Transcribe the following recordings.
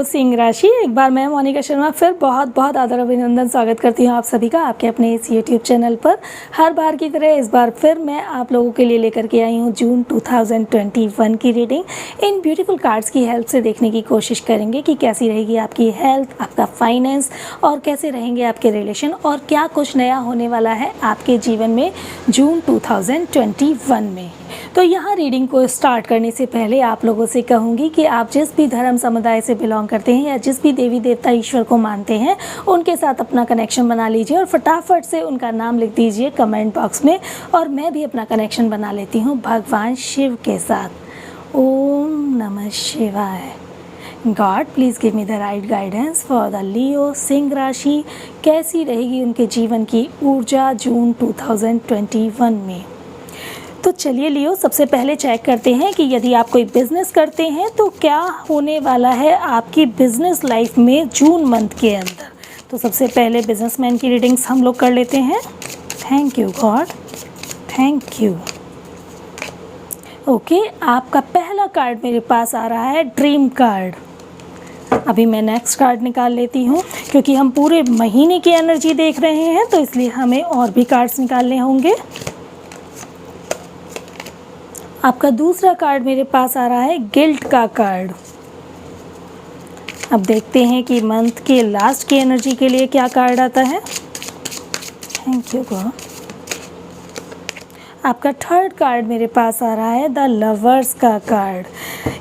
सिंह राशि। एक बार मैं मोनिका शर्मा फिर बहुत बहुत आदर अभिनंदन स्वागत करती हूँ आप सभी का आपके अपने इस यूट्यूब चैनल पर। हर बार की तरह इस बार फिर मैं आप लोगों के लिए लेकर के आई हूँ जून 2021 की रीडिंग। इन ब्यूटीफुल कार्ड्स की हेल्प से देखने की कोशिश करेंगे कि कैसी रहेगी आपकी हेल्थ, आपका फाइनेंस और कैसे रहेंगे आपके रिलेशन और क्या कुछ नया होने वाला है आपके जीवन में जून 2021 में। तो यहाँ रीडिंग को स्टार्ट करने से पहले आप लोगों से कहूँगी कि आप जिस भी धर्म समुदाय से बिलोंग करते हैं या जिस भी देवी देवता ईश्वर को मानते हैं उनके साथ अपना कनेक्शन बना लीजिए और फटाफट से उनका नाम लिख दीजिए कमेंट बॉक्स में। और मैं भी अपना कनेक्शन बना लेती हूँ भगवान शिव के साथ। ओम नमः शिवाय। God please give me the right guidance for the Leo Singh rashi. कैसी रहेगी उनके जीवन की ऊर्जा जून 2021 में। तो चलिए लियो, सबसे पहले चेक करते हैं कि यदि आप कोई बिज़नेस करते हैं तो क्या होने वाला है आपकी बिज़नेस लाइफ में जून मंथ के अंदर। तो सबसे पहले बिजनेसमैन की रीडिंग्स हम लोग कर लेते हैं। Thank you God, thank you. Okay, आपका पहला कार्ड मेरे पास आ रहा है ड्रीम कार्ड। अभी मैं नेक्स्ट कार्ड निकाल लेती हूँ क्योंकि हम पूरे महीने की एनर्जी देख रहे हैं तो इसलिए हमें और भी कार्ड्स निकालने होंगे। आपका दूसरा कार्ड मेरे पास आ रहा है गिल्ट का कार्ड। अब देखते हैं कि मंथ के लास्ट की एनर्जी के लिए क्या कार्ड आता है। Thank you God. आपका थर्ड कार्ड मेरे पास आ रहा है द लवर्स का कार्ड।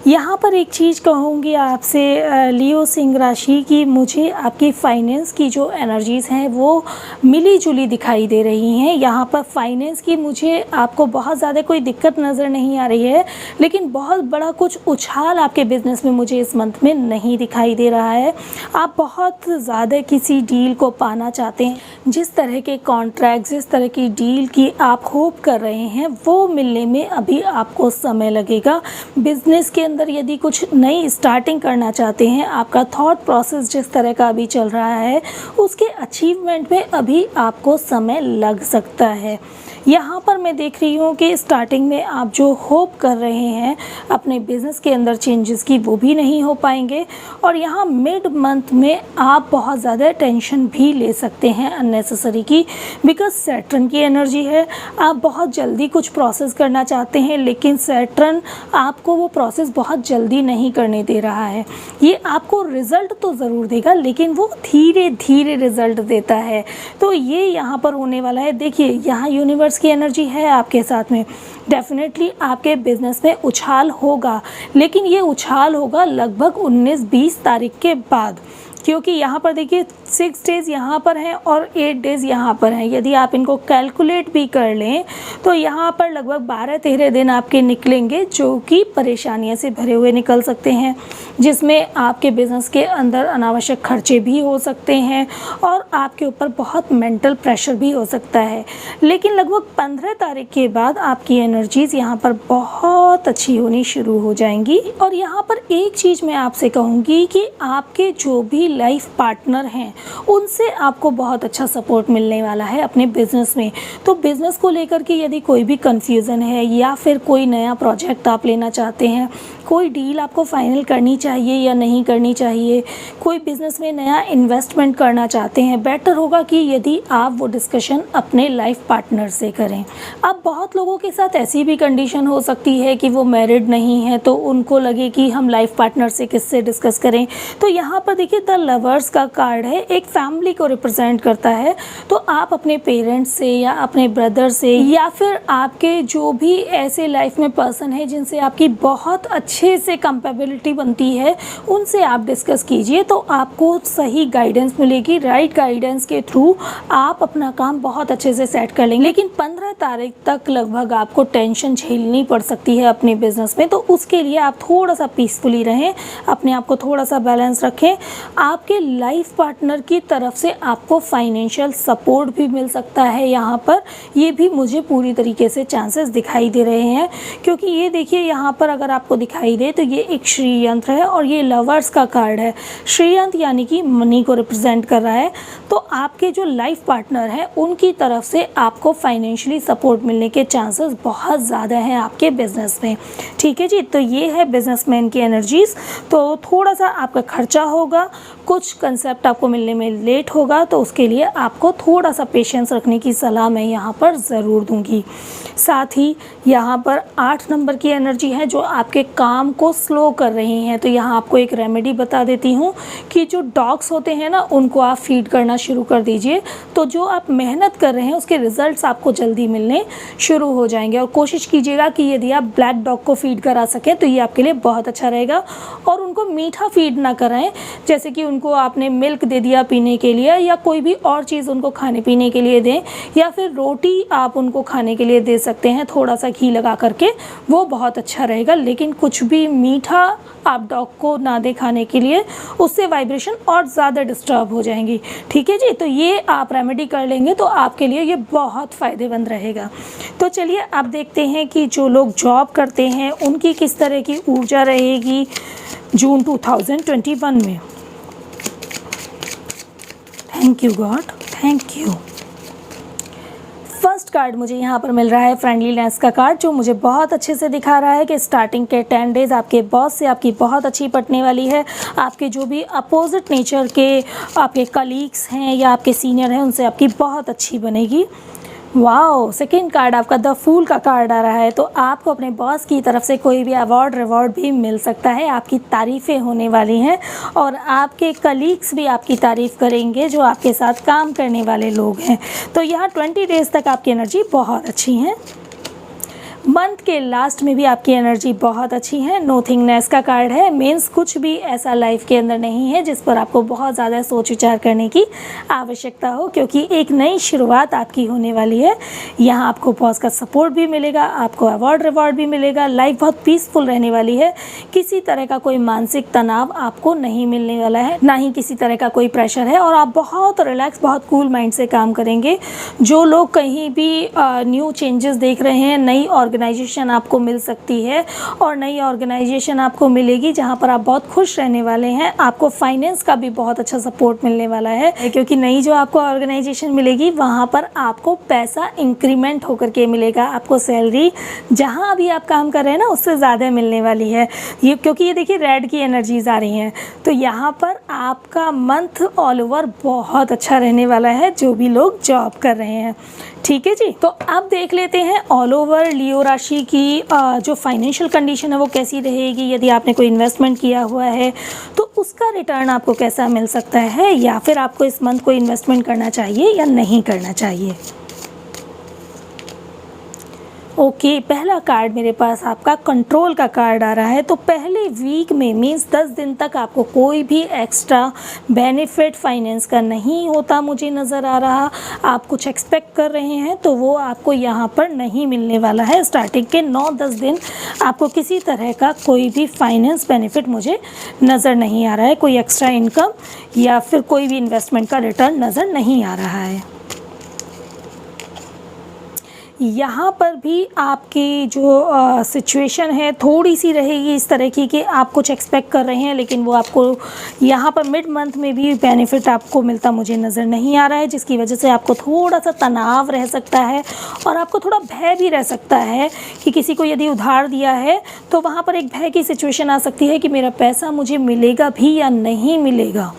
यहाँ पर एक चीज़ कहूँगी आपसे लियो सिंह राशि की, मुझे आपकी फाइनेंस की जो एनर्जीज़ हैं वो मिली जुली दिखाई दे रही हैं। यहाँ पर फाइनेंस की मुझे आपको बहुत ज़्यादा कोई दिक्कत नज़र नहीं आ रही है, लेकिन बहुत बड़ा कुछ उछाल आपके बिज़नेस में मुझे इस मंथ में नहीं दिखाई दे रहा है। आप बहुत ज़्यादा किसी डील को पाना चाहते हैं, जिस तरह के कॉन्ट्रैक्ट, जिस तरह की डील की आप होप कर रहे हैं वो मिलने में अभी आपको समय लगेगा। बिज़नेस के अंदर यदि कुछ नई स्टार्टिंग करना चाहते हैं, आपका थॉट प्रोसेस जिस तरह का अभी चल रहा है उसके अचीवमेंट में अभी आपको समय लग सकता है। यहाँ पर मैं देख रही हूँ कि स्टार्टिंग में आप जो होप कर रहे हैं अपने बिज़नेस के अंदर चेंजेस की, वो भी नहीं हो paएंगे। और यहाँ मिड मंथ में आप बहुत ज़्यादा टेंशन भी ले सकते हैं अननेसेसरी की, बिकॉज सैटर्न की एनर्जी है। आप बहुत जल्दी कुछ प्रोसेस करना चाहते हैं लेकिन सैटर्न आपको वो प्रोसेस बहुत जल्दी नहीं करने दे रहा है। ये आपको रिज़ल्ट तो ज़रूर देगा लेकिन वो धीरे धीरे रिज़ल्ट देता है। तो ये यहाँ पर होने वाला है। देखिए, यहाँ यूनिवर्स की एनर्जी है आपके साथ में। डेफिनेटली आपके बिजनेस में उछाल होगा, लेकिन ये उछाल होगा लगभग 19-20 तारीख के बाद, क्योंकि यहाँ पर देखिए 6 डेज़ यहाँ पर हैं और 8 डेज़ यहाँ पर हैं। यदि आप इनको कैलकुलेट भी कर लें तो यहाँ पर लगभग 12-13 दिन आपके निकलेंगे जो कि परेशानियों से भरे हुए निकल सकते हैं, जिसमें आपके बिज़नेस के अंदर अनावश्यक खर्चे भी हो सकते हैं और आपके ऊपर बहुत मेंटल प्रेशर भी हो सकता है। लेकिन लगभग 15 तारीख के बाद आपकी एनर्जीज़ यहाँ पर बहुत अच्छी होनी शुरू हो जाएंगी। और यहाँ पर एक चीज़ मैं आपसे कहूँगी कि आपके जो भी लाइफ पार्टनर हैं उनसे आपको बहुत अच्छा सपोर्ट मिलने वाला है अपने बिज़नेस में। तो बिज़नेस को लेकर के यदि कोई भी कंफ्यूजन है या फिर कोई नया प्रोजेक्ट आप लेना चाहते हैं, कोई डील आपको फाइनल करनी चाहिए या नहीं करनी चाहिए, कोई बिज़नेस में नया इन्वेस्टमेंट करना चाहते हैं, बेटर होगा कि यदि आप वो डिस्कशन अपने लाइफ पार्टनर से करें। अब बहुत लोगों के साथ ऐसी भी कंडीशन हो सकती है कि वो मैरिड नहीं है तो उनको लगे कि हम लाइफ पार्टनर से किससे डिस्कस करें। तो यहाँ पर देखिए द लवर्स का कार्ड है, एक फैमिली को रिप्रेजेंट करता है। तो आप अपने पेरेंट्स से या अपने ब्रदर से या फिर आपके जो भी ऐसे लाइफ में पर्सन है जिनसे आपकी बहुत अच्छे से कंपेबिलिटी बनती है, उनसे आप डिस्कस कीजिए तो आपको सही गाइडेंस मिलेगी। राइट गाइडेंस के थ्रू आप अपना काम बहुत अच्छे से सेट कर लेंगे। लेकिन 15 तारीख तक लगभग आपको टेंशन झेलनी पड़ सकती है अपने बिजनेस में, तो उसके लिए आप थोड़ा सा पीसफुली रहें, अपने आप को थोड़ा सा बैलेंस रखें। आपके लाइफ पार्टनर की तरफ से आपको फाइनेंशियल सपोर्ट भी मिल सकता है। यहाँ पर ये भी मुझे पूरी तरीके से चांसेस दिखाई दे रहे हैं, क्योंकि ये देखिए यहाँ पर अगर आपको दिखाई दे तो ये एक श्री यंत्र है और ये लवर्स का कार्ड है। श्री यंत्र यानी कि मनी को रिप्रेजेंट कर रहा है। तो आपके जो लाइफ पार्टनर है उनकी तरफ से आपको फाइनेंशियली सपोर्ट मिलने के चांसेस बहुत ज़्यादा हैं आपके बिजनेस में। ठीक है जी, तो ये है बिजनेसमैन की एनर्जीज़। तो थोड़ा सा आपका खर्चा होगा, कुछ कंसेप्ट आपको मिलने में लेट होगा, तो उसके लिए आपको थोड़ा सा पेशेंस रखने की सलाह मैं यहाँ पर ज़रूर दूँगी। साथ ही यहाँ पर 8 नंबर की एनर्जी है जो आपके काम को स्लो कर रही हैं। तो यहाँ आपको एक रेमेडी बता देती हूँ कि जो डॉग्स होते हैं ना उनको आप फीड करना शुरू कर दीजिए, तो जो आप मेहनत कर रहे हैं उसके रिजल्ट्स आपको जल्दी मिलने शुरू हो जाएंगे। और कोशिश कीजिएगा कि यदि आप ब्लैक डॉग को फीड करा सकें तो ये आपके लिए बहुत अच्छा रहेगा। और उनको मीठा फीड ना कराएं, जैसे कि उनको आपने मिल्क दे दिया पीने के लिए या कोई भी और चीज़ उनको खाने पीने के लिए दें, या फिर रोटी आप उनको खाने के लिए दे सकते हैं थोड़ा सा घी लगा करके, वो बहुत अच्छा रहेगा। लेकिन कुछ भी मीठा आप डॉग को ना दे खाने के लिए, उससे वाइब्रेशन और ज़्यादा डिस्टर्ब हो जाएंगी। ठीक है जी, तो ये आप रेमेडी कर लेंगे तो आपके लिए ये बहुत फ़ायदेमंद रहेगा। तो चलिए अब देखते हैं कि जो लोग जॉब करते हैं उनकी किस तरह की ऊर्जा रहेगी जून 2021 में। Thank you God, thank you. First card मुझे यहाँ पर मिल रहा है फ्रेंडलीनेस का कार्ड, जो मुझे बहुत अच्छे से दिखा रहा है कि स्टार्टिंग के 10 डेज आपके बॉस से आपकी बहुत अच्छी पटने वाली है। आपके जो भी अपोजिट नेचर के आपके कलीग्स हैं या आपके सीनियर हैं उनसे आपकी बहुत अच्छी बनेगी। वाओ, सेकंड कार्ड आपका द फूल का कार्ड आ रहा है। तो आपको अपने बॉस की तरफ से कोई भी अवार्ड रिवॉर्ड भी मिल सकता है, आपकी तारीफ़ें होने वाली हैं और आपके कलीग्स भी आपकी तारीफ़ करेंगे जो आपके साथ काम करने वाले लोग हैं। तो यहाँ 20 डेज़ तक आपकी एनर्जी बहुत अच्छी है। मंथ के लास्ट में भी आपकी एनर्जी बहुत अच्छी है। नोथिंगनेस का कार्ड है, मीन्स कुछ भी ऐसा लाइफ के अंदर नहीं है जिस पर आपको बहुत ज़्यादा सोच विचार करने की आवश्यकता हो, क्योंकि एक नई शुरुआत आपकी होने वाली है। यहाँ आपको बॉस का सपोर्ट भी मिलेगा, आपको अवार्ड रिवॉर्ड भी मिलेगा। लाइफ बहुत पीसफुल रहने वाली है। किसी तरह का कोई मानसिक तनाव आपको नहीं मिलने वाला है, ना ही किसी तरह का कोई प्रेशर है, और आप बहुत रिलैक्स, बहुत कूल माइंड से काम करेंगे। जो लोग कहीं भी न्यू चेंजेस देख रहे हैं, नई ऑर्गेनाइजेशन आपको मिल सकती है और नई ऑर्गेनाइजेशन आपको मिलेगी जहां पर आप बहुत खुश रहने वाले हैं। आपको फाइनेंस का भी बहुत अच्छा सपोर्ट मिलने वाला है, क्योंकि नई जो आपको ऑर्गेनाइजेशन मिलेगी वहां पर आपको पैसा इंक्रीमेंट होकर के मिलेगा। आपको सैलरी जहां अभी आप काम कर रहे हैं ना उससे ज़्यादा मिलने वाली है ये, क्योंकि ये देखिए रेड की एनर्जीज आ रही हैं। तो यहाँ पर आपका मंथ ऑल ओवर बहुत अच्छा रहने वाला है, जो भी लोग जॉब कर रहे हैं। ठीक है जी, तो अब देख लेते हैं ऑल ओवर लियो राशि की जो फाइनेंशियल कंडीशन है वो कैसी रहेगी। यदि आपने कोई इन्वेस्टमेंट किया हुआ है तो उसका रिटर्न आपको कैसा मिल सकता है, या फिर आपको इस मंथ कोई इन्वेस्टमेंट करना चाहिए या नहीं करना चाहिए। ओके, पहला कार्ड मेरे पास आपका कंट्रोल का कार्ड आ रहा है। तो पहले वीक में मीन्स 10 दिन तक आपको कोई भी एक्स्ट्रा बेनिफिट फाइनेंस का नहीं होता मुझे नज़र आ रहा। आप कुछ एक्सपेक्ट कर रहे हैं तो वो आपको यहाँ पर नहीं मिलने वाला है। स्टार्टिंग के 9-10 दिन आपको किसी तरह का कोई भी फाइनेंस बेनिफिट मुझे नज़र नहीं आ रहा है। कोई एक्स्ट्रा इनकम या फिर कोई भी इन्वेस्टमेंट का रिटर्न नज़र नहीं आ रहा है। यहाँ पर भी आपकी जो सिचुएशन है थोड़ी सी रहेगी इस तरह की कि आप कुछ एक्सपेक्ट कर रहे हैं, लेकिन वो आपको यहाँ पर मिड मंथ में भी बेनिफिट आपको मिलता मुझे नज़र नहीं आ रहा है, जिसकी वजह से आपको थोड़ा सा तनाव रह सकता है और आपको थोड़ा भय भी रह सकता है कि किसी को यदि उधार दिया है तो वहाँ पर एक भय की सिचुएशन आ सकती है कि मेरा पैसा मुझे मिलेगा भी या नहीं मिलेगा।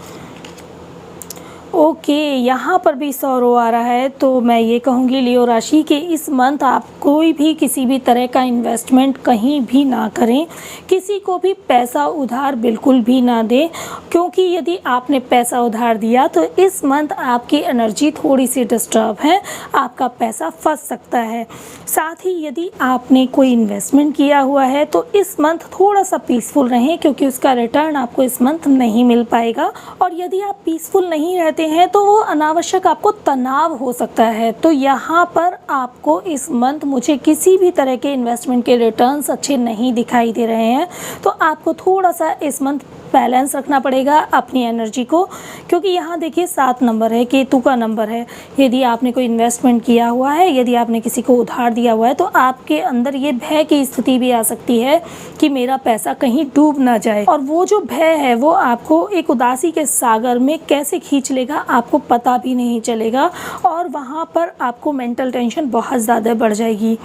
ओके, यहाँ पर भी सौरो आ रहा है। तो मैं ये कहूँगी लियो राशि कि इस मंथ आप कोई भी किसी भी तरह का इन्वेस्टमेंट कहीं भी ना करें, किसी को भी पैसा उधार बिल्कुल भी ना दें, क्योंकि यदि आपने पैसा उधार दिया तो इस मंथ आपकी एनर्जी थोड़ी सी डिस्टर्ब है, आपका पैसा फंस सकता है। साथ ही यदि आपने कोई इन्वेस्टमेंट किया हुआ है तो इस मंथ थोड़ा सा पीसफुल रहें, क्योंकि उसका रिटर्न आपको इस मंथ नहीं मिल पाएगा। और यदि आप पीसफुल नहीं रहते हैं तो वो अनावश्यक आपको तनाव हो सकता है। तो यहाँ पर आपको इस मंथ मुझे किसी भी तरह के इन्वेस्टमेंट के रिटर्न्स अच्छे नहीं दिखाई दे रहे हैं, तो आपको थोड़ा सा इस मंथ बैलेंस रखना पड़ेगा अपनी एनर्जी को, क्योंकि यहाँ देखिए 7 नंबर है, केतु का नंबर है। यदि आपने कोई इन्वेस्टमेंट किया हुआ है, यदि आपने किसी को उधार दिया हुआ है, तो आपके अंदर ये भय की स्थिति भी आ सकती है कि मेरा पैसा कहीं डूब ना जाए। और वो जो भय है वो आपको एक उदासी के सागर में कैसे खींच लेगा आपको पता भी नहीं चलेगा, और वहाँ पर आपको मेंटल टेंशन बहुत ज़्यादा बढ़ जाएगी।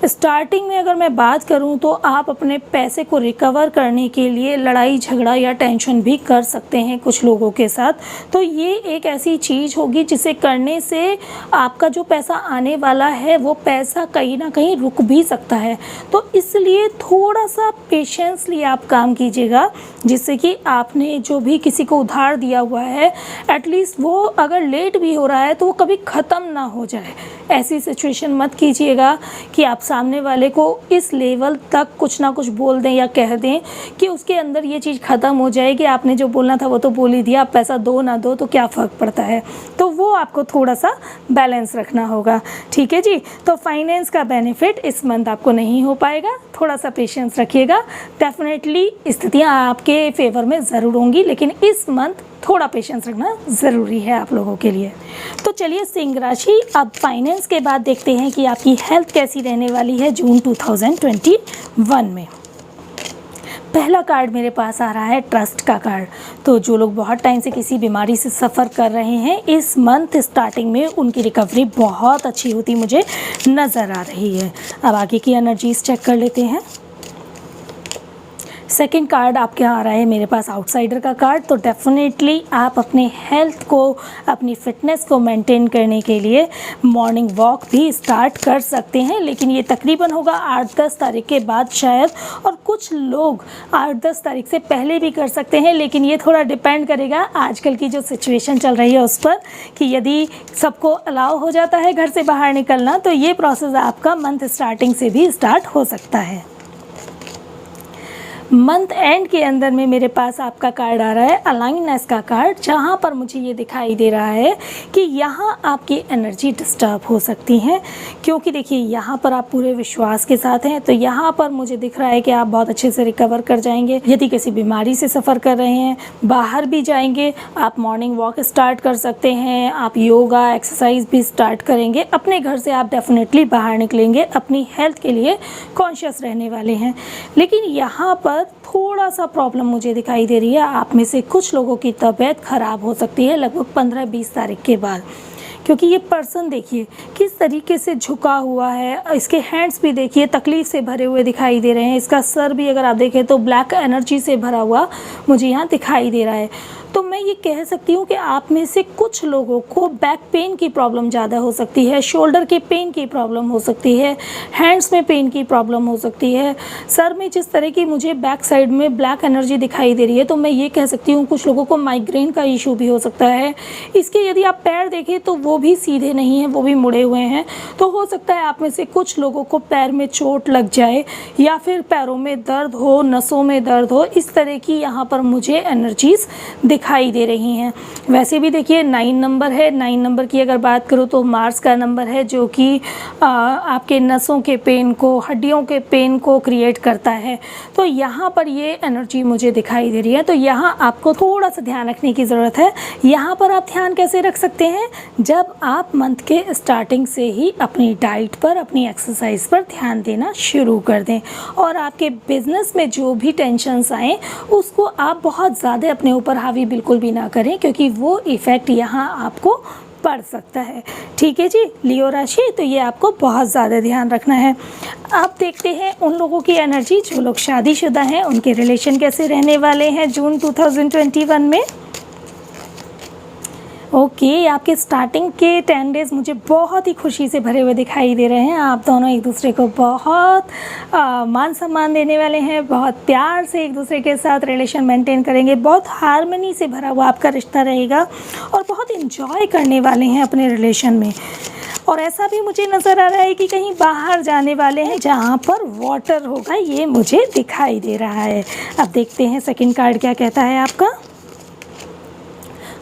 स्टार्टिंग में अगर मैं बात करूं तो आप अपने पैसे को रिकवर करने के लिए लड़ाई झगड़ा या टेंशन भी कर सकते हैं कुछ लोगों के साथ। तो ये एक ऐसी चीज़ होगी जिसे करने से आपका जो पैसा आने वाला है वो पैसा कहीं ना कहीं रुक भी सकता है। तो इसलिए थोड़ा सा पेशेंसली आप काम कीजिएगा, जिससे कि आपने जो भी किसी को उधार दिया हुआ है एटलीस्ट वो अगर लेट भी हो रहा है तो वो कभी ख़त्म ना हो जाए। ऐसी सिचुएशन मत कीजिएगा कि आप सामने वाले को इस लेवल तक कुछ ना कुछ बोल दें या कह दें कि उसके अंदर ये चीज़ ख़त्म हो जाए कि आपने जो बोलना था वो तो बोल ही दिया, आप पैसा दो ना दो तो क्या फ़र्क पड़ता है। तो वो आपको थोड़ा सा बैलेंस रखना होगा, ठीक है जी। तो फाइनेंस का बेनिफिट इस मंथ आपको नहीं हो पाएगा, थोड़ा सा पेशेंस रखिएगा। डेफिनेटली स्थितियाँ आपके फेवर में ज़रूर होंगी, लेकिन इस मंथ थोड़ा पेशेंस रखना ज़रूरी है आप लोगों के लिए। तो चलिए सिंह राशि, अब फाइनेंस के बाद देखते हैं कि आपकी हेल्थ कैसी रहने वाली है जून 2021 में। पहला कार्ड मेरे पास आ रहा है ट्रस्ट का कार्ड। तो जो लोग बहुत टाइम से किसी बीमारी से सफ़र कर रहे हैं, इस मंथ स्टार्टिंग में उनकी रिकवरी बहुत अच्छी होती मुझे नज़र आ रही है। अब आगे की एनर्जीज चेक कर लेते हैं। सेकंड कार्ड आपके आ रहा है मेरे पास आउटसाइडर का कार्ड। तो डेफिनेटली आप अपने हेल्थ को, अपनी फिटनेस को मेंटेन करने के लिए मॉर्निंग वॉक भी स्टार्ट कर सकते हैं, लेकिन ये तकरीबन होगा 8-10 तारीख के बाद शायद, और कुछ लोग 8-10 तारीख से पहले भी कर सकते हैं, लेकिन ये थोड़ा डिपेंड करेगा आजकल की जो सिचुएशन चल रही है उस पर, कि यदि सबको अलाउ हो जाता है घर से बाहर निकलना तो ये प्रोसेस आपका मंथ स्टार्टिंग से भी स्टार्ट हो सकता है। मंथ एंड के अंदर में मेरे पास आपका कार्ड आ रहा है अलाइननेस का कार्ड, जहाँ पर मुझे ये दिखाई दे रहा है कि यहाँ आपकी एनर्जी डिस्टर्ब हो सकती है, क्योंकि देखिए यहाँ पर आप पूरे विश्वास के साथ हैं। तो यहाँ पर मुझे दिख रहा है कि आप बहुत अच्छे से रिकवर कर जाएंगे। यदि किसी बीमारी से सफ़र कर रहे हैं, बाहर भी जाएंगे, आप मॉर्निंग वॉक स्टार्ट कर सकते हैं, आप योगा एक्सरसाइज भी स्टार्ट करेंगे। अपने घर से आप डेफिनेटली बाहर निकलेंगे, अपनी हेल्थ के लिए कॉन्शियस रहने वाले हैं। लेकिन यहाँ पर थोड़ा सा प्रॉब्लम मुझे दिखाई दे रही है, आप में से कुछ लोगों की तबीयत ख़राब हो सकती है लगभग 15-20 तारीख के बाद, क्योंकि ये पर्सन देखिए किस तरीके से झुका हुआ है। इसके हैंड्स भी देखिए तकलीफ़ से भरे हुए दिखाई दे रहे हैं। इसका सर भी अगर आप देखें तो ब्लैक एनर्जी से भरा हुआ मुझे यहाँ दिखाई दे रहा है। तो मैं ये कह सकती हूँ कि आप में से कुछ लोगों को बैक पेन की प्रॉब्लम ज़्यादा हो सकती है, शोल्डर के पेन की प्रॉब्लम हो सकती है, हैंड्स में पेन की प्रॉब्लम हो सकती है, सर में जिस तरह की मुझे बैक साइड में ब्लैक एनर्जी दिखाई दे रही है, तो मैं ये कह सकती हूँ कुछ लोगों को माइग्रेन का इशू भी हो सकता है। इसके यदि आप पैर देखें तो वो भी सीधे नहीं हैं, वो भी मुड़े हुए हैं। तो हो सकता है आप में से कुछ लोगों को पैर में चोट लग जाए, या फिर पैरों में दर्द हो, नसों में दर्द हो, इस तरह की यहाँ पर मुझे एनर्जीज़ दिखाई दे रही हैं। वैसे भी देखिए 9 नंबर है, 9 नंबर की अगर बात करूँ तो मार्स का नंबर है, जो कि आपके नसों के पेन को, हड्डियों के पेन को क्रिएट करता है। तो यहाँ पर ये एनर्जी मुझे दिखाई दे रही है। तो यहाँ आपको थोड़ा सा ध्यान रखने की ज़रूरत है। यहाँ पर आप ध्यान कैसे रख सकते हैं, जब आप मंथ के स्टार्टिंग से ही अपनी डाइट पर, अपनी एक्सरसाइज पर ध्यान देना शुरू कर दें, और आपके बिजनेस में जो भी टेंशन्स आएँ उसको आप बहुत ज़्यादा अपने ऊपर हावी बिल्कुल भी ना करें, क्योंकि वो इफ़ेक्ट यहाँ आपको पड़ सकता है। ठीक है जी लियो राशि, तो ये आपको बहुत ज़्यादा ध्यान रखना है। अब देखते हैं उन लोगों की एनर्जी जो लोग शादीशुदा हैं, उनके रिलेशन कैसे रहने वाले हैं जून 2021 में। ओके, आपके स्टार्टिंग के 10 डेज़ मुझे बहुत ही खुशी से भरे हुए दिखाई दे रहे हैं। आप दोनों एक दूसरे को बहुत मान सम्मान देने वाले हैं, बहुत प्यार से एक दूसरे के साथ रिलेशन मेंटेन करेंगे, बहुत हार्मनी से भरा हुआ आपका रिश्ता रहेगा, और बहुत इन्जॉय करने वाले हैं अपने रिलेशन में। और ऐसा भी मुझे नज़र आ रहा है कि कहीं बाहर जाने वाले हैं जहाँ पर वाटर होगा, ये मुझे दिखाई दे रहा है। अब देखते हैं सेकंड कार्ड क्या कहता है आपका।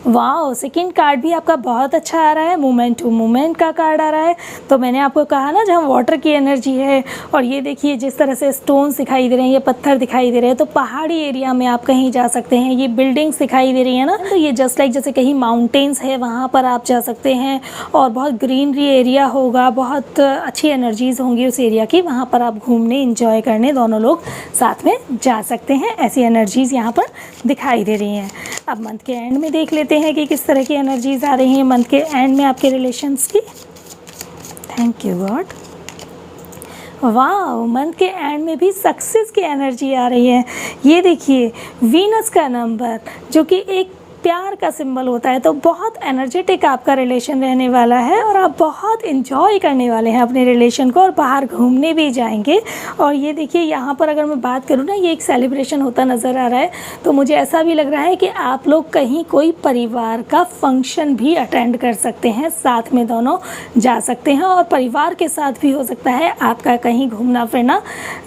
वाह, सेकंड कार्ड भी आपका बहुत अच्छा आ रहा है, मूवमेंट टू मूवमेंट का कार्ड आ रहा है। तो मैंने आपको कहा ना, जहाँ वाटर की एनर्जी है, और ये देखिए जिस तरह से स्टोन्स दिखाई दे रहे हैं, ये पत्थर दिखाई दे रहे हैं, तो पहाड़ी एरिया में आप कहीं जा सकते हैं। ये बिल्डिंग्स दिखाई दे रही है ना, तो ये जस्ट लाइक जैसे कहीं माउंटेन्स है वहाँ पर आप जा सकते हैं, और बहुत ग्रीनरी एरिया होगा, बहुत अच्छी एनर्जीज़ होंगी उस एरिया की, वहाँ पर आप घूमने इंजॉय करने दोनों लोग साथ में जा सकते हैं। ऐसी एनर्जीज़ यहाँ पर दिखाई दे रही हैं। अब मंथ के एंड में देख लेते हैं कि किस तरह की एनर्जीज़ आ रही हैं मंथ के एंड में आपके रिलेशंस की। Thank you God. वाह, मंथ के एंड में भी सक्सेस की एनर्जी आ रही है। ये देखिए वीनस का नंबर, जो कि एक प्यार का सिंबल होता है, तो बहुत एनर्जेटिक आपका रिलेशन रहने वाला है, और आप बहुत इन्जॉय करने वाले हैं अपने रिलेशन को, और बाहर घूमने भी जाएंगे। और ये देखिए यहाँ पर अगर मैं बात करूँ ना, ये एक सेलिब्रेशन होता नज़र आ रहा है, तो मुझे ऐसा भी लग रहा है कि आप लोग कहीं कोई परिवार का फंक्शन भी अटेंड कर सकते हैं, साथ में दोनों जा सकते हैं, और परिवार के साथ भी हो सकता है आपका कहीं घूमना फिरना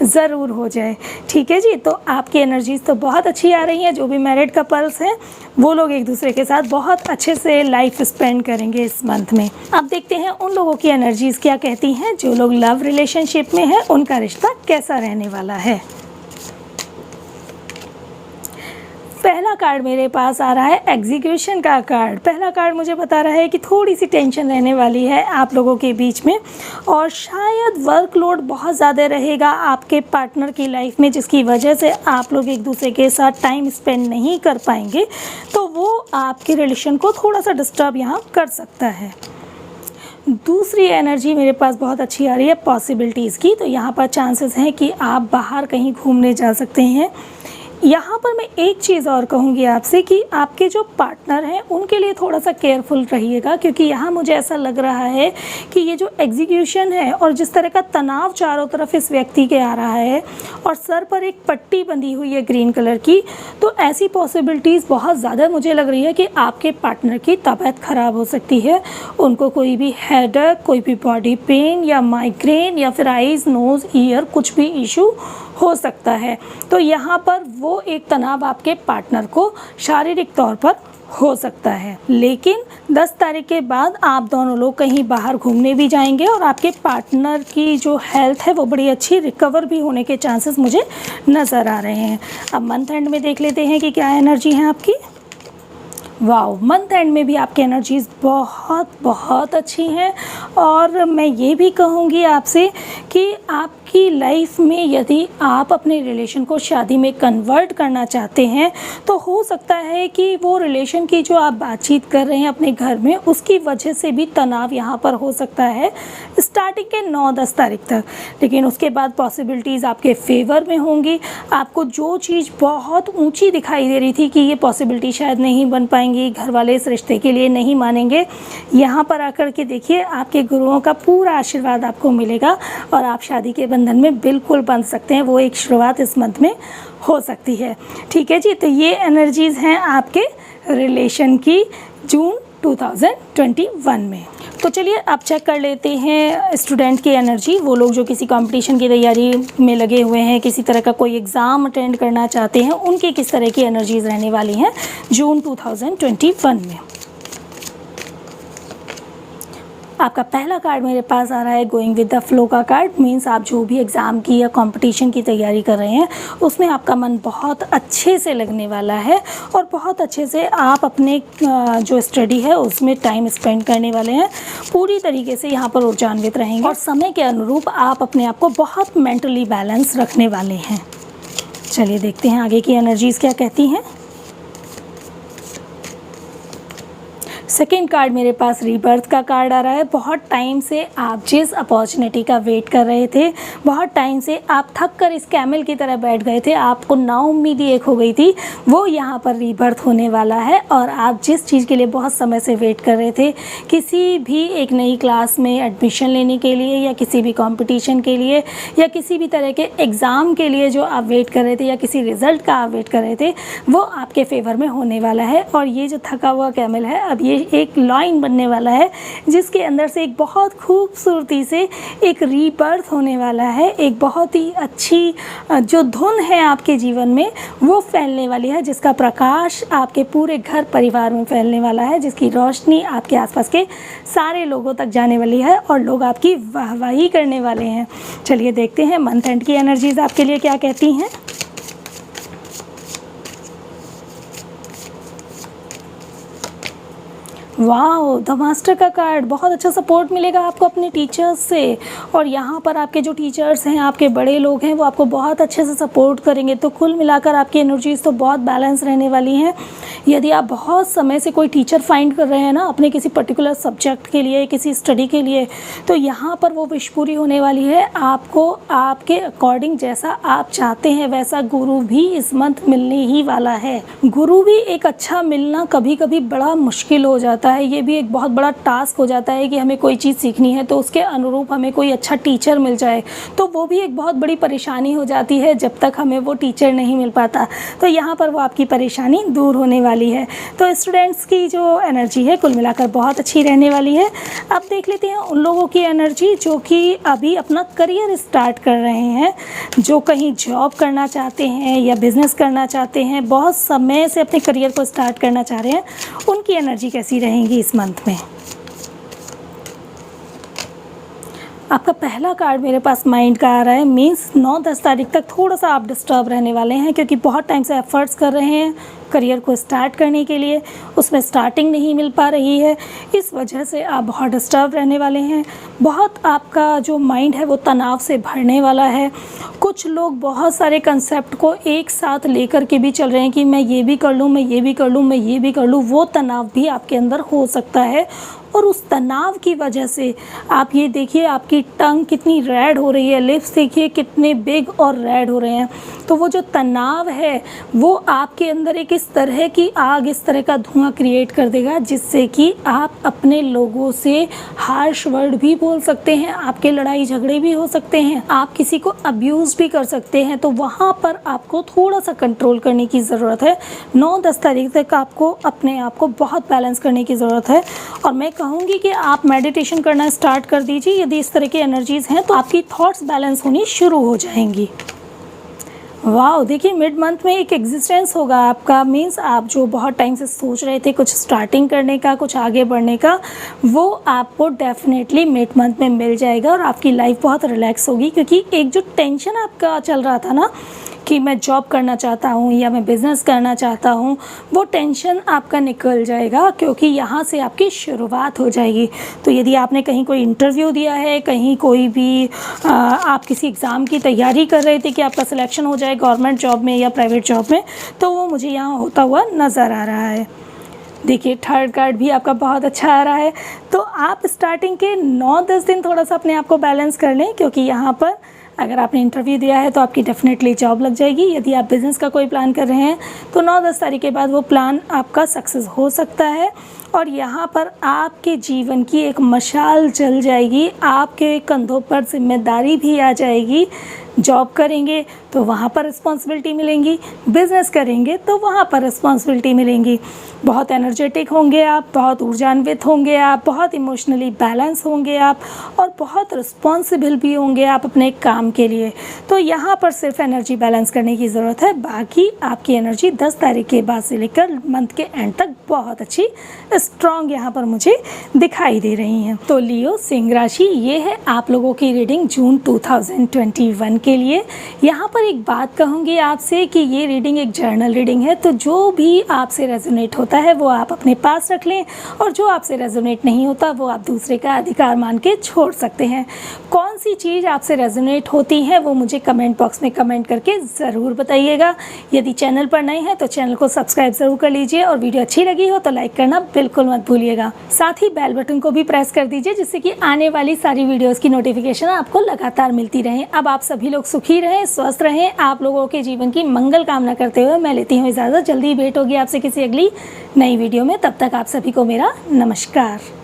ज़रूर हो जाए। ठीक है जी, तो आपकी एनर्जीज़ तो बहुत अच्छी आ रही हैं। जो भी मैरिड कपल्स हैं वो लोग एक दूसरे के साथ बहुत अच्छे से लाइफ स्पेंड करेंगे इस मंथ में। अब देखते हैं उन लोगों की एनर्जीज़ क्या कहती हैं जो लोग लव रिलेशनशिप में हैं, उनका रिश्ता कैसा रहने वाला है। पहला कार्ड मेरे पास आ रहा है एग्जीक्यूशन का कार्ड। पहला कार्ड मुझे बता रहा है कि थोड़ी सी टेंशन रहने वाली है आप लोगों के बीच में, और शायद वर्कलोड बहुत ज़्यादा रहेगा आपके पार्टनर की लाइफ में, जिसकी वजह से आप लोग एक दूसरे के साथ टाइम स्पेंड नहीं कर पाएंगे, तो वो आपके रिलेशन को थोड़ा सा डिस्टर्ब यहाँ कर सकता है। दूसरी एनर्जी मेरे पास बहुत अच्छी आ रही है पॉसिबिलिटीज़ की, तो यहाँ पर चांसेस हैं कि आप बाहर कहीं घूमने जा सकते हैं। यहाँ पर मैं एक चीज़ और कहूँगी आपसे कि आपके जो पार्टनर हैं उनके लिए थोड़ा सा केयरफुल रहिएगा, क्योंकि यहाँ मुझे ऐसा लग रहा है कि ये जो एग्जीक्यूशन है और जिस तरह का तनाव चारों तरफ इस व्यक्ति के आ रहा है, और सर पर एक पट्टी बंधी हुई है ग्रीन कलर की, तो ऐसी पॉसिबिलिटीज़ बहुत ज़्यादा मुझे लग रही है कि आपके पार्टनर की तबीयत ख़राब हो सकती है। उनको कोई भी हेडेक, कोई भी बॉडी पेन या माइग्रेन या फिर आइज़, नोज़, ईयर कुछ भी इशू हो सकता है। तो यहाँ पर वो एक तनाव आपके पार्टनर को शारीरिक तौर पर हो सकता है, लेकिन 10 तारीख के बाद आप दोनों लोग कहीं बाहर घूमने भी जाएंगे, और आपके पार्टनर की जो हेल्थ है वो बड़ी अच्छी रिकवर भी होने के चांसेस मुझे नज़र आ रहे हैं। अब मंथ एंड में देख लेते हैं कि क्या एनर्जी है आपकी। वाओ, मंथ एंड में भी आपकी एनर्जीज़ बहुत बहुत अच्छी हैं, और मैं ये भी कहूँगी आपसे कि आपकी लाइफ में यदि आप अपने रिलेशन को शादी में कन्वर्ट करना चाहते हैं, तो हो सकता है कि वो रिलेशन की जो आप बातचीत कर रहे हैं अपने घर में, उसकी वजह से भी तनाव यहाँ पर हो सकता है स्टार्टिंग के 9-10 तारीख तक, लेकिन उसके बाद पॉसिबिलिटीज़ आपके फेवर में होंगी। आपको जो चीज़ बहुत ऊँची दिखाई दे रही थी कि ये पॉसिबिलिटी शायद नहीं बन पाएंगी, घर वाले इस रिश्ते के लिए नहीं मानेंगे, यहाँ पर आकर के देखिए आपके गुरुओं का पूरा आशीर्वाद आपको मिलेगा, और आप शादी के बंधन में बिल्कुल बंध सकते हैं। वो एक शुरुआत इस मंथ में हो सकती है। ठीक है जी, तो ये एनर्जीज़ हैं आपके रिलेशन की जून 2021 में। तो चलिए अब चेक कर लेते हैं स्टूडेंट की एनर्जी। वो लोग जो किसी कंपटीशन की तैयारी में लगे हुए हैं, किसी तरह का कोई एग्ज़ाम अटेंड करना चाहते हैं, उनकी किस तरह की एनर्जीज़ रहने वाली हैं जून 2021 में। आपका पहला कार्ड मेरे पास आ रहा है गोइंग विद द फ्लो का कार्ड। मीन्स आप जो भी एग्ज़ाम की या कंपटीशन की तैयारी कर रहे हैं, उसमें आपका मन बहुत अच्छे से लगने वाला है, और बहुत अच्छे से आप अपने जो स्टडी है उसमें टाइम स्पेंड करने वाले हैं। पूरी तरीके से यहाँ पर ऊर्जान्वित रहेंगे, और समय के अनुरूप आप अपने आप को बहुत मेंटली बैलेंस रखने वाले हैं। चलिए देखते हैं आगे की एनर्जीज़ क्या कहती हैं। सेकेंड कार्ड मेरे पास रीबर्थ का कार्ड आ रहा है। बहुत टाइम से आप जिस अपॉर्चुनिटी का वेट कर रहे थे, बहुत टाइम से आप थक कर इस कैमल की तरह बैठ गए थे, आपको नाउम्मीदी एक हो गई थी, वो यहाँ पर रीबर्थ होने वाला है। और आप जिस चीज़ के लिए बहुत समय से वेट कर रहे थे, किसी भी एक नई क्लास में एडमिशन लेने के लिए, या किसी भी कंपटीशन के लिए, या किसी भी तरह के एग्ज़ाम के लिए जो आप वेट कर रहे थे, या किसी रिज़ल्ट का आप वेट कर रहे थे, वो आपके फेवर में होने वाला है। और ये जो थका हुआ कैमल है, अब ये एक लाइन बनने वाला है जिसके अंदर से एक बहुत खूबसूरती से एक रीबर्थ होने वाला है। एक बहुत ही अच्छी जो धुन है आपके जीवन में वो फैलने वाली है, जिसका प्रकाश आपके पूरे घर परिवार में फैलने वाला है, जिसकी रोशनी आपके आसपास के सारे लोगों तक जाने वाली है और लोग आपकी वाहवाही करने वाले हैं। चलिए देखते हैं मंथ एंड की एनर्जीज आपके लिए क्या कहती हैं। वाओ, द मास्टर का कार्ड। बहुत अच्छा सपोर्ट मिलेगा आपको अपने टीचर्स से, और यहाँ पर आपके जो टीचर्स हैं, आपके बड़े लोग हैं, वो आपको बहुत अच्छे से सपोर्ट करेंगे। तो कुल मिलाकर आपकी एनर्जीज तो बहुत बैलेंस रहने वाली हैं। यदि आप बहुत समय से कोई टीचर फाइंड कर रहे हैं ना अपने किसी पर्टिकुलर सब्जेक्ट के लिए, किसी स्टडी के लिए, तो यहाँ पर वो विश पूरी होने वाली है। आपको आपके अकॉर्डिंग जैसा आप चाहते हैं वैसा गुरु भी इस मंथ मिलने ही वाला है। गुरु भी एक अच्छा मिलना कभी कभी बड़ा मुश्किल हो जाता है। ये भी एक बहुत बड़ा टास्क हो जाता है कि हमें कोई चीज़ सीखनी है तो उसके अनुरूप हमें कोई अच्छा टीचर मिल जाए, तो वो भी एक बहुत बड़ी परेशानी हो जाती है जब तक हमें वो टीचर नहीं मिल पाता। तो यहाँ पर वो आपकी परेशानी दूर होने वाली है। तो स्टूडेंट्स की जो एनर्जी है कुल मिलाकर बहुत अच्छी रहने वाली है। अब देख लेते हैं उन लोगों की एनर्जी जो कि अभी अपना करियर स्टार्ट कर रहे हैं, जो कहीं जॉब करना चाहते हैं या बिज़नेस करना चाहते हैं, बहुत समय से अपने करियर को स्टार्ट करना चाह रहे हैं। उनकी एनर्जी कैसी रहेंगी इस मंथ में। आपका पहला कार्ड मेरे पास माइंड का आ रहा है। मीन्स 9-10 तारीख तक थोड़ा सा आप डिस्टर्ब रहने वाले हैं, क्योंकि बहुत टाइम से एफर्ट्स कर रहे हैं करियर को स्टार्ट करने के लिए, उसमें स्टार्टिंग नहीं मिल पा रही है, इस वजह से आप बहुत डिस्टर्ब रहने वाले हैं। बहुत आपका जो माइंड है वो तनाव से भरने वाला है। कुछ लोग बहुत सारे कंसेप्ट को एक साथ लेकर के भी चल रहे हैं कि मैं ये भी कर लूँ, मैं ये भी कर लूँ, मैं ये भी कर लूँ। वो तनाव भी आपके अंदर हो सकता है, और उस तनाव की वजह से आप ये देखिए आपकी टंग कितनी रेड हो रही है, लिप्स देखिए कितने बिग और रेड हो रहे हैं। तो वो जो तनाव है वो आपके अंदर एक इस तरह की आग, इस तरह का धुआं क्रिएट कर देगा, जिससे कि आप अपने लोगों से हार्श वर्ड भी बोल सकते हैं, आपके लड़ाई झगड़े भी हो सकते हैं, आप किसी को अब्यूज़ भी कर सकते हैं। तो वहाँ पर आपको थोड़ा सा कंट्रोल करने की ज़रूरत है। 9-10 तारीख तक आपको अपने आप को बहुत बैलेंस करने की ज़रूरत है। और मैं कहूँगी कि आप मेडिटेशन करना स्टार्ट कर दीजिए। यदि इस तरह की एनर्जीज़ हैं तो आपकी थॉट्स बैलेंस होनी शुरू हो जाएंगी। वाह, देखिए मिड मंथ में एक एग्जिस्टेंस होगा आपका। मींस आप जो बहुत टाइम से सोच रहे थे कुछ स्टार्टिंग करने का, कुछ आगे बढ़ने का, वो आपको डेफिनेटली मिड मंथ में मिल जाएगा और आपकी लाइफ बहुत रिलैक्स होगी। क्योंकि एक जो टेंशन आपका चल रहा था ना कि मैं जॉब करना चाहता हूँ या मैं बिज़नेस करना चाहता हूँ, वो टेंशन आपका निकल जाएगा, क्योंकि यहाँ से आपकी शुरुआत हो जाएगी। तो यदि आपने कहीं कोई इंटरव्यू दिया है, कहीं कोई भी आप किसी एग्ज़ाम की तैयारी कर रहे थे कि आपका सिलेक्शन हो जाए गवर्नमेंट जॉब में या प्राइवेट जॉब में, तो वो मुझे यहाँ होता हुआ नज़र आ रहा है। देखिए थर्ड कार्ड भी आपका बहुत अच्छा आ रहा है। तो आप स्टार्टिंग के 9-10 दिन थोड़ा सा अपने आप को बैलेंस कर लें, क्योंकि यहाँ पर अगर आपने इंटरव्यू दिया है तो आपकी डेफिनेटली जॉब लग जाएगी। यदि आप बिज़नेस का कोई प्लान कर रहे हैं तो 9-10 तारीख के बाद वो प्लान आपका सक्सेस हो सकता है। और यहाँ पर आपके जीवन की एक मशाल जल जाएगी, आपके कंधों पर जिम्मेदारी भी आ जाएगी। जॉब करेंगे तो वहाँ पर रिस्पॉन्सिबिलिटी मिलेंगी, बिज़नेस करेंगे तो वहाँ पर रिस्पॉन्सिबिलिटी मिलेंगी। बहुत एनर्जेटिक होंगे आप, बहुत ऊर्जान्वित होंगे आप, बहुत इमोशनली बैलेंस होंगे आप, और बहुत रिस्पॉन्सिबल भी होंगे आप अपने काम के लिए। तो यहाँ पर सिर्फ एनर्जी बैलेंस करने की ज़रूरत है। बाकी आपकी एनर्जी 10 तारीख के बाद से लेकर मंथ के एंड तक बहुत अच्छी स्ट्रॉन्ग यहाँ पर मुझे दिखाई दे रही हैं। तो लियो सिंह राशि, ये है आप लोगों की रीडिंग जून 2021 के लिए। यहाँ पर एक बात कहूँगी आपसे कि ये रीडिंग एक जर्नल रीडिंग है, तो जो भी आपसे रेजोनेट होता है वो आप अपने पास रख लें, और जो आपसे रेजोनेट नहीं होता वो आप दूसरे का अधिकार मान के छोड़ सकते हैं। कौन सी चीज़ आपसे रेजोनेट होती है वो मुझे कमेंट बॉक्स में कमेंट करके ज़रूर बताइएगा। यदि चैनल पर नए हैं तो चैनल को सब्सक्राइब ज़रूर कर लीजिए, और वीडियो अच्छी लगी हो तो लाइक करना बिल्कुल मत भूलिएगा। साथ ही बेल बटन को भी प्रेस कर दीजिए, जिससे कि आने वाली सारी वीडियोज़ की नोटिफिकेशन आपको लगातार मिलती रहें। अब आप सभी लोग सुखी रहें, स्वस्थ रहें। आप लोगों के जीवन की मंगल कामना करते हुए मैं लेती हूँ इजाज़त। जल्दी भेंट होगी आपसे किसी अगली नई वीडियो में। तब तक आप सभी को मेरा नमस्कार।